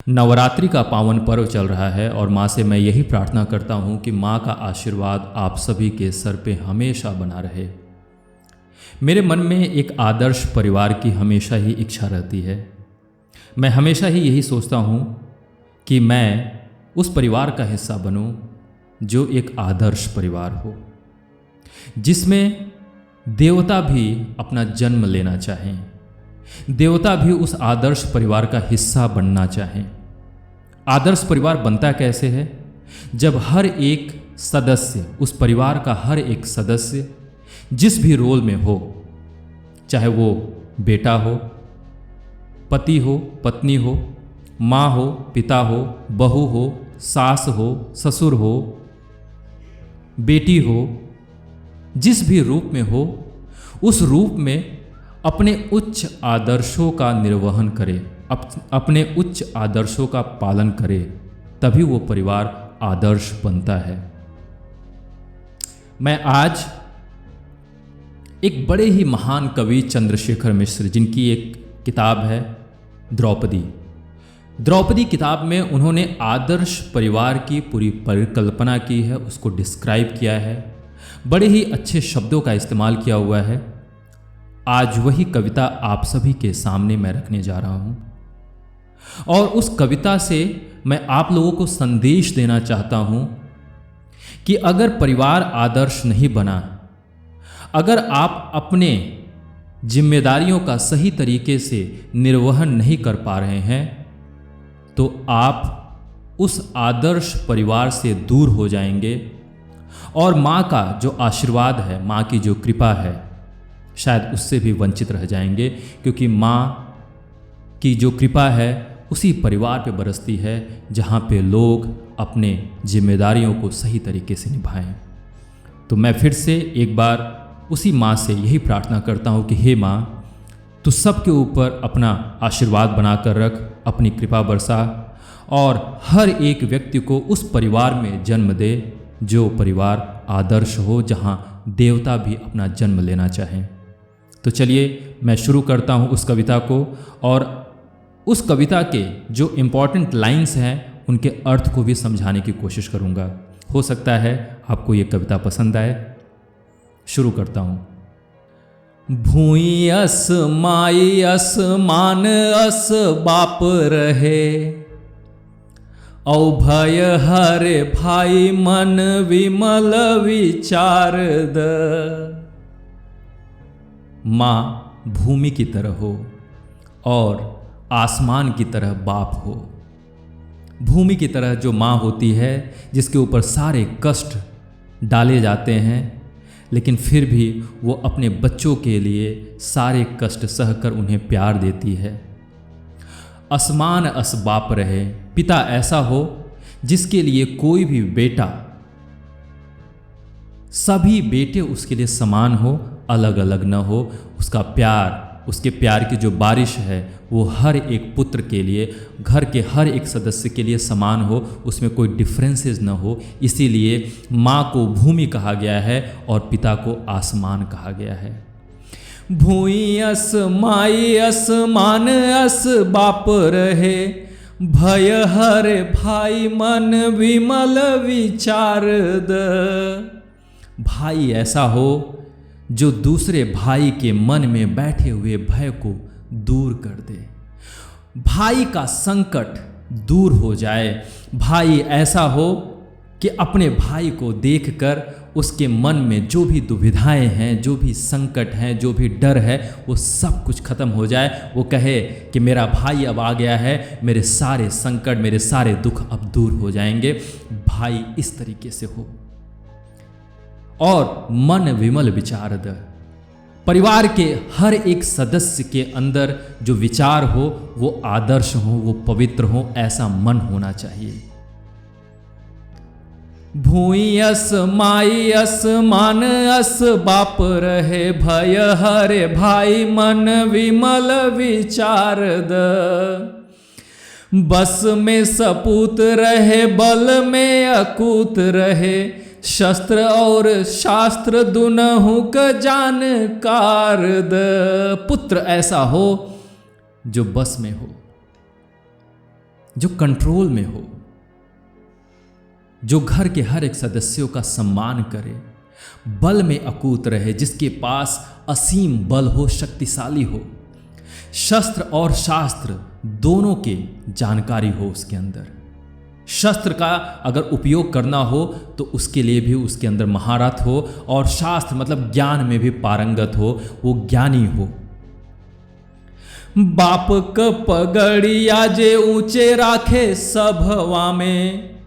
नवरात्रि का पावन पर्व चल रहा है और माँ से मैं यही प्रार्थना करता हूँ कि माँ का आशीर्वाद आप सभी के सर पे हमेशा बना रहे। मेरे मन में एक आदर्श परिवार की हमेशा ही इच्छा रहती है। मैं हमेशा ही यही सोचता हूँ कि मैं उस परिवार का हिस्सा बनूं जो एक आदर्श परिवार हो, जिसमें देवता भी अपना जन्म लेना चाहें, देवता भी उस आदर्श परिवार का हिस्सा बनना चाहें। आदर्श परिवार बनता कैसे है? जब हर एक सदस्य, उस परिवार का हर एक सदस्य जिस भी रोल में हो, चाहे वो बेटा हो, पति हो, पत्नी हो, माँ हो, पिता हो, बहू हो, सास हो, ससुर हो, बेटी हो, जिस भी रूप में हो, उस रूप में अपने उच्च आदर्शों का निर्वहन करे, अपने उच्च आदर्शों का पालन करे, तभी वो परिवार आदर्श बनता है। मैं आज एक बड़े ही महान कवि चंद्रशेखर मिश्र, जिनकी एक किताब है द्रौपदी किताब में उन्होंने आदर्श परिवार की पूरी परिकल्पना की है, उसको डिस्क्राइब किया है, बड़े ही अच्छे शब्दों का इस्तेमाल किया हुआ है। आज वही कविता आप सभी के सामने मैं रखने जा रहा हूँ और उस कविता से मैं आप लोगों को संदेश देना चाहता हूँ कि अगर परिवार आदर्श नहीं बना, अगर आप अपने जिम्मेदारियों का सही तरीके से निर्वहन नहीं कर पा रहे हैं, तो आप उस आदर्श परिवार से दूर हो जाएंगे और माँ का जो आशीर्वाद है, माँ की जो कृपा है, शायद उससे भी वंचित रह जाएंगे, क्योंकि माँ की जो कृपा है उसी परिवार पे बरसती है जहाँ पे लोग अपने जिम्मेदारियों को सही तरीके से निभाएं। तो मैं फिर से एक बार उसी माँ से यही प्रार्थना करता हूँ कि हे माँ, तू सबके ऊपर अपना आशीर्वाद बनाकर रख, अपनी कृपा बरसा और हर एक व्यक्ति को उस परिवार में जन्म दे जो परिवार आदर्श हो, जहाँ देवता भी अपना जन्म लेना चाहें। तो चलिए मैं शुरू करता हूँ उस कविता को और उस कविता के जो इम्पॉर्टेंट लाइन्स हैं उनके अर्थ को भी समझाने की कोशिश करूँगा। हो सकता है आपको ये कविता पसंद आए। शुरू करता हूँ। भूई अस माई अस मान अस बाप रहे, औ भय हरे भाई मन विमल विचार द। माँ भूमि की तरह हो और आसमान की तरह बाप हो। भूमि की तरह जो माँ होती है, जिसके ऊपर सारे कष्ट डाले जाते हैं, लेकिन फिर भी वो अपने बच्चों के लिए सारे कष्ट सहकर उन्हें प्यार देती है। असमान अस बाप रहे, पिता ऐसा हो जिसके लिए कोई भी बेटा, सभी बेटे उसके लिए समान हो, अलग अलग न हो। उसका प्यार, उसके प्यार की जो बारिश है वो हर एक पुत्र के लिए, घर के हर एक सदस्य के लिए समान हो, उसमें कोई डिफरेंसेस न हो। इसीलिए माँ को भूमि कहा गया है और पिता को आसमान कहा गया है। भूई अस माई अस मान अस बाप रहे, भय हरे भाई मन विमल विचार द। भाई ऐसा हो जो दूसरे भाई के मन में बैठे हुए भय को दूर कर दे, भाई का संकट दूर हो जाए। भाई ऐसा हो कि अपने भाई को देखकर उसके मन में जो भी दुविधाएं हैं, जो भी संकट हैं, जो भी डर है, वो सब कुछ खत्म हो जाए। वो कहे कि मेरा भाई अब आ गया है, मेरे सारे संकट, मेरे सारे दुख अब दूर हो जाएंगे। भाई इस तरीके से हो। और मन विमल विचार द, परिवार के हर एक सदस्य के अंदर जो विचार हो वो आदर्श हो, वो पवित्र हो, ऐसा मन होना चाहिए। भूई अस माई अस मान अस बाप रहे, भय हरे भाई मन विमल विचार द। बस में सपूत रहे, बल में अकूत रहे, शस्त्र और शास्त्र दुनहु क जानकार द। पुत्र ऐसा हो जो बस में हो, जो कंट्रोल में हो, जो घर के हर एक सदस्यों का सम्मान करे, बल में अकूत रहे, जिसके पास असीम बल हो, शक्तिशाली हो, शस्त्र और शास्त्र दोनों के जानकारी हो उसके अंदर। शस्त्र का अगर उपयोग करना हो तो उसके लिए भी उसके अंदर महारत हो, और शास्त्र मतलब ज्ञान में भी पारंगत हो, वो ज्ञानी हो। बाप क पगड़िया जे ऊंचे राखे सभवा में,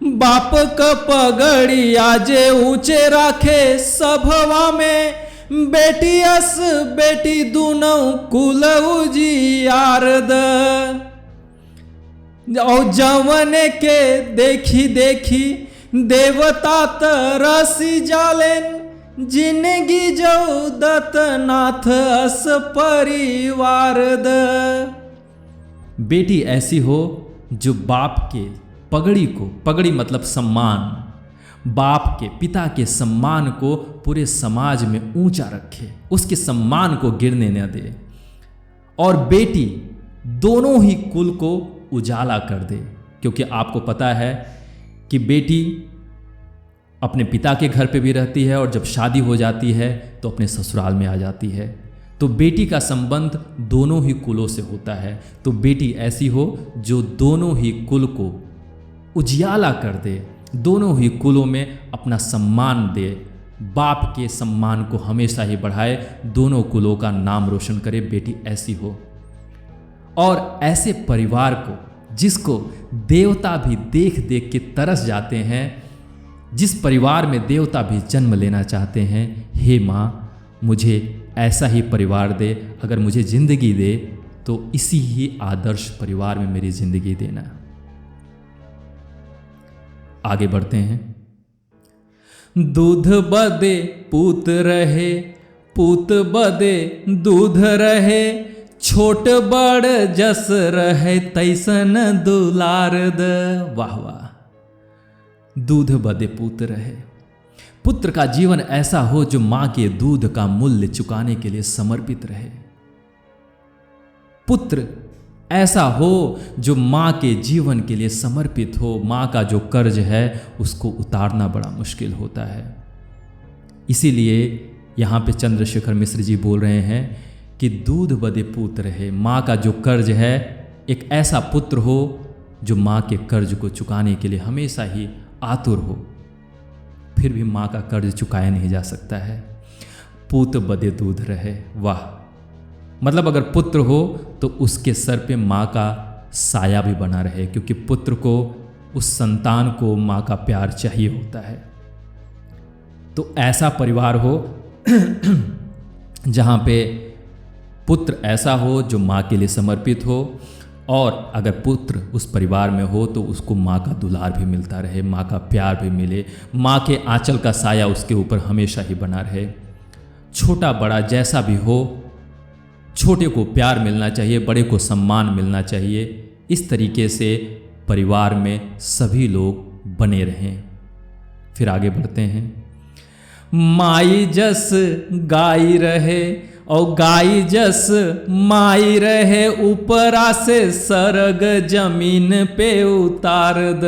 बाप क पगड़िया जे ऊंचे राखे सभवा में, बेटी अस बेटी दूनों कुल उजियारद। और जवन के देखी देखी देवता तरसी जालेन, जिंदगी जो दत्तनाथ अस परिवार द। बेटी ऐसी हो जो बाप के पगड़ी को, पगड़ी मतलब सम्मान, बाप के पिता के सम्मान को पूरे समाज में ऊंचा रखे, उसके सम्मान को गिरने न दे, और बेटी दोनों ही कुल को उजाला कर दे। क्योंकि आपको पता है कि बेटी अपने पिता के घर पे भी रहती है, और जब शादी हो जाती है तो अपने ससुराल में आ जाती है। तो बेटी का संबंध दोनों ही कुलों से होता है। तो बेटी ऐसी हो जो दोनों ही कुल को उजियाला कर दे, दोनों ही कुलों में अपना सम्मान दे, बाप के सम्मान को हमेशा ही बढ़ाए, दोनों कुलों का नाम रोशन करे। बेटी ऐसी हो, और ऐसे परिवार को जिसको देवता भी देख देख के तरस जाते हैं, जिस परिवार में देवता भी जन्म लेना चाहते हैं, हे माँ मुझे ऐसा ही परिवार दे, अगर मुझे जिंदगी दे तो इसी ही आदर्श परिवार में मेरी जिंदगी देना। आगे बढ़ते हैं। दूध बदे पूत रहे, पूत बदे दूध रहे, छोट बड़ जस रहे तैसन दुलार द। वाह वाह। दूध बदे पुत रहे, पुत्र का जीवन ऐसा हो जो मां के दूध का मूल्य चुकाने के लिए समर्पित रहे। पुत्र ऐसा हो जो मां के जीवन के लिए समर्पित हो। मां का जो कर्ज है उसको उतारना बड़ा मुश्किल होता है। इसीलिए यहां पे चंद्रशेखर मिश्र जी बोल रहे हैं कि दूध बदे पुत रहे। मां का जो कर्ज है, एक ऐसा पुत्र हो जो मां के कर्ज को चुकाने के लिए हमेशा ही आतुर हो, फिर भी मां का कर्ज चुकाया नहीं जा सकता है। पूत बदे दूध रहे, वाह। मतलब अगर पुत्र हो तो उसके सर पे मां का साया भी बना रहे, क्योंकि पुत्र को, उस संतान को मां का प्यार चाहिए होता है। तो ऐसा परिवार हो जहां पे पुत्र ऐसा हो जो मां के लिए समर्पित हो, और अगर पुत्र उस परिवार में हो तो उसको माँ का दुलार भी मिलता रहे, माँ का प्यार भी मिले, माँ के आंचल का साया उसके ऊपर हमेशा ही बना रहे। छोटा बड़ा जैसा भी हो, छोटे को प्यार मिलना चाहिए, बड़े को सम्मान मिलना चाहिए। इस तरीके से परिवार में सभी लोग बने रहें। फिर आगे बढ़ते हैं। माई जस गाई रहे, और गाई जस माई रहे, ऊपरा से सरग जमीन पे उतार द।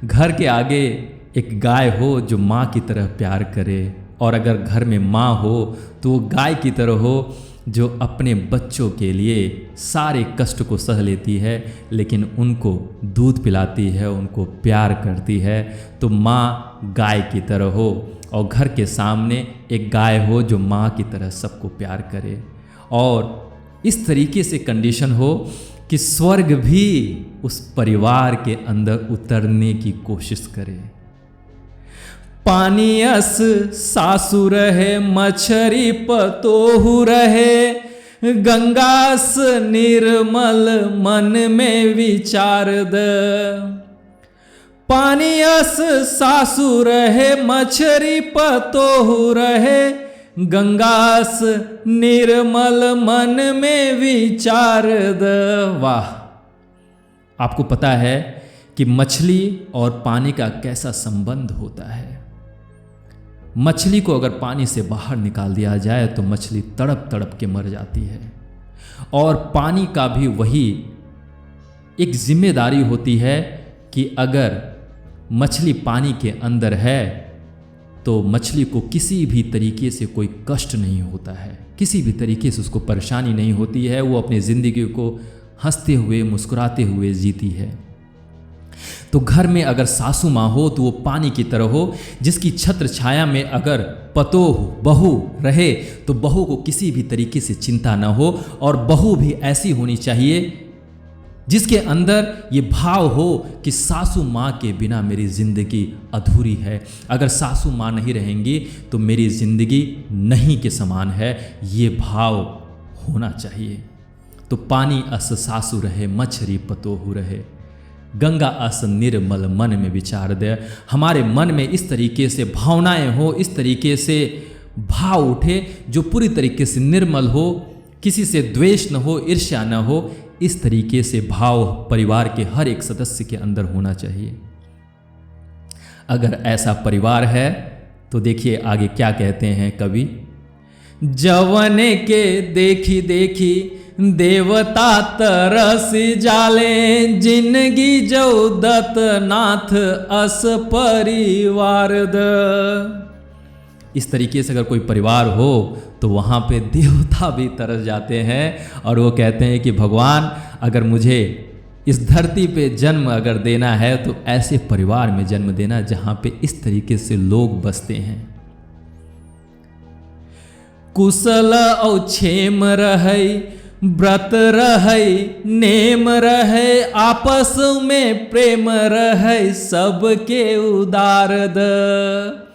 घर के आगे एक गाय हो जो माँ की तरह प्यार करे, और अगर घर में माँ हो तो वो गाय की तरह हो जो अपने बच्चों के लिए सारे कष्ट को सह लेती है, लेकिन उनको दूध पिलाती है, उनको प्यार करती है। तो माँ गाय की तरह हो, और घर के सामने एक गाय हो जो माँ की तरह सबको प्यार करे, और इस तरीके से कंडीशन हो कि स्वर्ग भी उस परिवार के अंदर उतरने की कोशिश करे। पानी अस सासु रहे, मछरी पतोहु रहे, गंगास निर्मल मन में विचार द। पानी अस सासु रहे, मछरी पतोहु रहे, गंगास निर्मल मन में विचार द। वाह। आपको पता है कि मछली और पानी का कैसा संबंध होता है। मछली को अगर पानी से बाहर निकाल दिया जाए तो मछली तड़प तड़प के मर जाती है, और पानी का भी वही एक जिम्मेदारी होती है कि अगर मछली पानी के अंदर है तो मछली को किसी भी तरीके से कोई कष्ट नहीं होता है, किसी भी तरीके से उसको परेशानी नहीं होती है। वो अपनी ज़िंदगी को हंसते हुए मुस्कुराते हुए जीती है। तो घर में अगर सासू माँ हो तो वो पानी की तरह हो, जिसकी छत्र छाया में अगर पतोह बहू रहे तो बहू को किसी भी तरीके से चिंता न हो, और बहू भी ऐसी होनी चाहिए जिसके अंदर ये भाव हो कि सासू माँ के बिना मेरी ज़िंदगी अधूरी है, अगर सासू माँ नहीं रहेंगी तो मेरी ज़िंदगी नहीं के समान है, ये भाव होना चाहिए। तो पानी अस सासू रहे, मछरी पतोहू रहे, गंगा अस निर्मल मन में विचार दे। हमारे मन में इस तरीके से भावनाएं हो, इस तरीके से भाव उठे जो पूरी तरीके से निर्मल हो, किसी से द्वेष न हो, ईर्ष्या न हो, इस तरीके से भाव परिवार के हर एक सदस्य के अंदर होना चाहिए। अगर ऐसा परिवार है तो देखिए आगे क्या कहते हैं कवि। जवने के देखी देखी देवता तरस जाले, जिंदगी जो दत्त नाथ अस परिवार द। इस तरीके से अगर कोई परिवार हो तो वहाँ पे देवता भी तरस जाते हैं और वो कहते हैं कि भगवान अगर मुझे इस धरती पे जन्म अगर देना है तो ऐसे परिवार में जन्म देना जहाँ पे इस तरीके से लोग बसते हैं। कुशल और क्षेम रहे, व्रत रहे, नेम रहे, आपस में प्रेम रहे, सबके उदार द।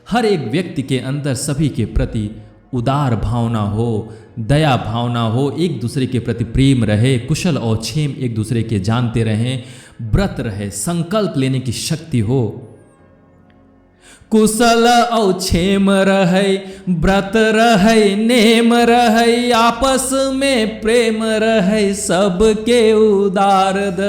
हर एक व्यक्ति के अंदर सभी के प्रति उदार भावना हो, दया भावना हो, एक दूसरे के प्रति प्रेम रहे, कुशल और क्षेम एक दूसरे के जानते रहें, व्रत रहे, संकल्प लेने की शक्ति हो। कुशल और क्षेम रहे, व्रत रहे, नेम रहे, आपस में प्रेम रहे, सबके उदार द।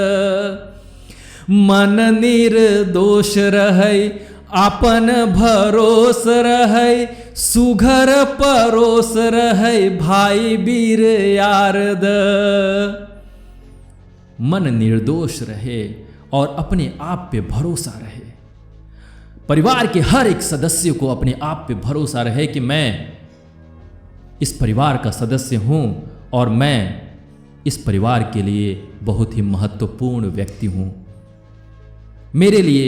मन निर्दोष रहे, आपन भरोस रहे, सुघर परोस रहे, भाई वीर यार द। मन निर्दोष रहे और अपने आप पे भरोसा रहे। परिवार के हर एक सदस्य को अपने आप पे भरोसा रहे कि मैं इस परिवार का सदस्य हूं और मैं इस परिवार के लिए बहुत ही महत्वपूर्ण व्यक्ति हूं। मेरे लिए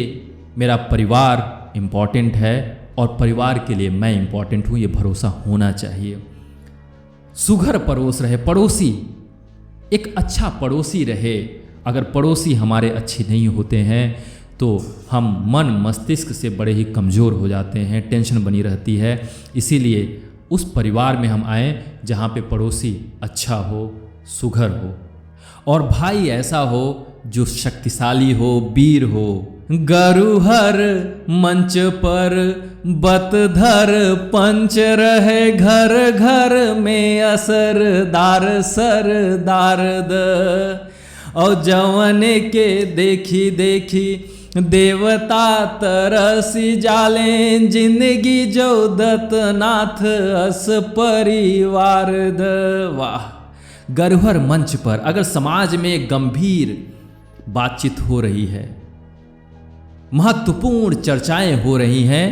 मेरा परिवार इम्पॉर्टेंट है और परिवार के लिए मैं इम्पॉर्टेंट हूँ, ये भरोसा होना चाहिए। सुघर परोस रहे, पड़ोसी एक अच्छा पड़ोसी रहे। अगर पड़ोसी हमारे अच्छे नहीं होते हैं तो हम मन मस्तिष्क से बड़े ही कमज़ोर हो जाते हैं, टेंशन बनी रहती है। इसीलिए उस परिवार में हम आएँ जहाँ पे पड़ोसी अच्छा हो, सुघर हो, और भाई ऐसा हो जो शक्तिशाली हो, वीर हो। गरुहर मंच पर बतधर पंच रहे, घर घर में असरदार सरदार द। और जवन के देखी देखी देवता तरसी जाले, जिंदगी जो दत्तनाथ अस परिवार द। वाह! गरुहर मंच पर अगर समाज में गंभीर बातचीत हो रही है, महत्वपूर्ण चर्चाएं हो रही हैं,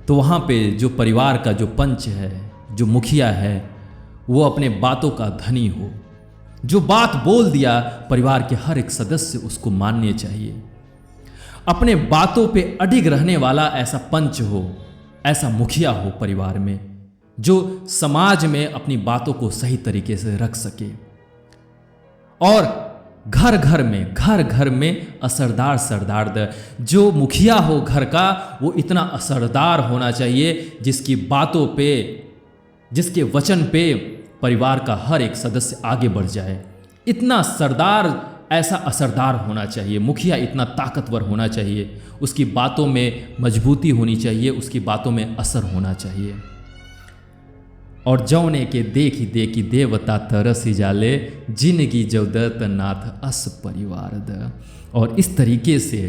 तो वहाँ पे जो परिवार का जो पंच है, जो मुखिया है, वो अपने बातों का धनी हो। जो बात बोल दिया परिवार के हर एक सदस्य उसको मानने चाहिए। अपने बातों पे अडिग रहने वाला ऐसा पंच हो, ऐसा मुखिया हो परिवार में, जो समाज में अपनी बातों को सही तरीके से रख सके। और घर घर में असरदार सरदार द। जो मुखिया हो घर का वो इतना असरदार होना चाहिए जिसकी बातों पे, जिसके वचन पे परिवार का हर एक सदस्य आगे बढ़ जाए। इतना सरदार, ऐसा असरदार होना चाहिए। मुखिया इतना ताकतवर होना चाहिए, उसकी बातों में मजबूती होनी चाहिए, उसकी बातों में असर होना चाहिए। और जौने के देखी देखी देवता तरसी जाले, जिंदगी जो दत्तनाथ अस परिवार द। और इस तरीके से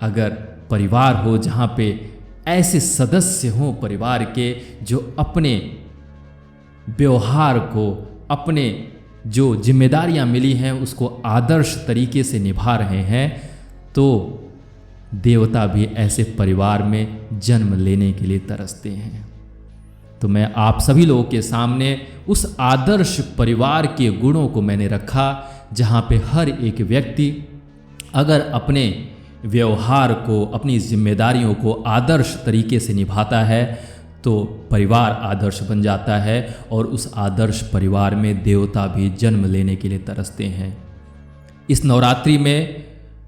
अगर परिवार हो जहाँ पे ऐसे सदस्य हों परिवार के जो अपने व्यवहार को, अपने जो जिम्मेदारियां मिली हैं उसको आदर्श तरीके से निभा रहे हैं, तो देवता भी ऐसे परिवार में जन्म लेने के लिए तरसते हैं। तो मैं आप सभी लोगों के सामने उस आदर्श परिवार के गुणों को मैंने रखा, जहाँ पे हर एक व्यक्ति अगर अपने व्यवहार को, अपनी जिम्मेदारियों को आदर्श तरीके से निभाता है तो परिवार आदर्श बन जाता है, और उस आदर्श परिवार में देवता भी जन्म लेने के लिए तरसते हैं। इस नवरात्रि में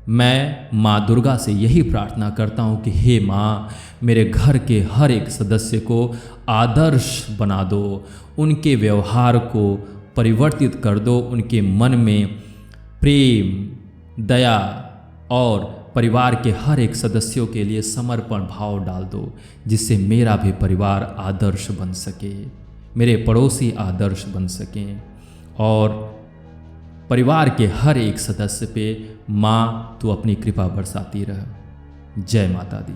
मैं माँ दुर्गा से यही प्रार्थना करता हूँ कि हे माँ, मेरे घर के हर एक सदस्य को आदर्श बना दो, उनके व्यवहार को परिवर्तित कर दो, उनके मन में प्रेम, दया और परिवार के हर एक सदस्यों के लिए समर्पण भाव डाल दो, जिससे मेरा भी परिवार आदर्श बन सके, मेरे पड़ोसी आदर्श बन सकें, और परिवार के हर एक सदस्य पे माँ तू अपनी कृपा बरसाती रह। जय माता दी।